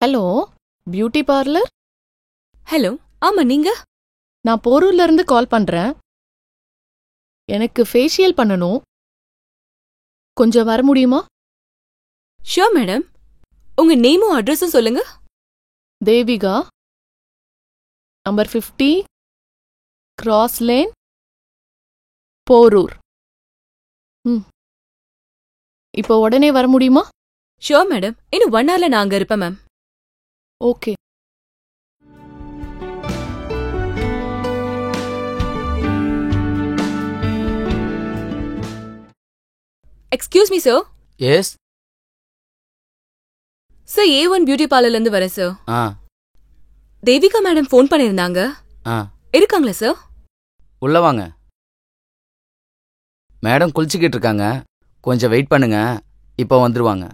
Hello, beauty parlour? Hello, ஆமா நீங்க? நான் போரூர்ல இருந்து கால் பண்றேன். எனக்கு ஃபேஷியல் பண்ணணும். கொஞ்சம் வர முடியுமா? Sure madam. உங்க நேமும் அட்ரஸும் சொல்லுங்க. Devika, number 50, cross lane, Porur. இப்போ உடனே வர முடியுமா? Sure madam. இன்னும் 1 hourல நான் அங்க இருப்பேன் ma'am. Okay. Excuse me sir. Yes. Sir A1 beauty பார்லர்ல இருந்து வரேன் சார். ஆ. தேவிகா மேடம் ஃபோன் பண்ணிருந்தாங்க. ஆ. இருக்காங்களா சார்? உள்ள வாங்க. மேடம் குளிச்சுக்கிட்டு இருக்காங்க. கொஞ்சம் வெயிட் பண்ணுங்க. இப்போ வந்துருவாங்க.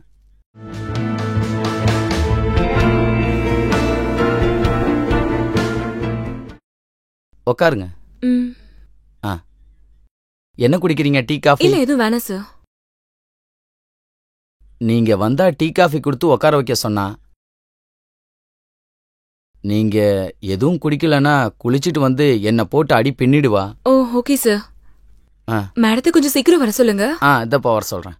உட்காருங்க. ஆ. என்ன குடிக்கிறீங்க? Tea coffee? இல்ல எதுவும் வேணாம் சார். நீங்க வந்தா டீ காஃபி கொடுத்து உட்கார வைக்க சொன்னா, நீங்க எதுவும் குடிக்கலன்னா குளிச்சிட்டு வந்து என்ன போட்டு அடி பின்னிடுவா. ஓ ஓகே சார். ஆ. மேடத்தை கொஞ்சம் சீக்கிரம் வர சொல்லுங்க. இதப்பா வர சொல்றேன்.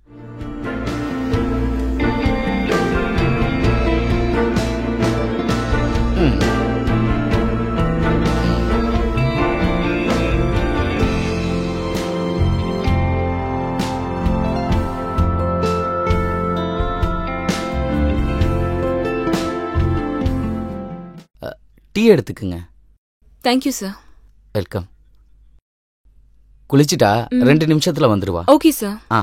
டீ எடுத்துக்குங்க. Thank you sir. வெல்கம். குளிச்சிட்டா 2 நிமிஷத்துல வந்துருவா. Okay sir. ஆ.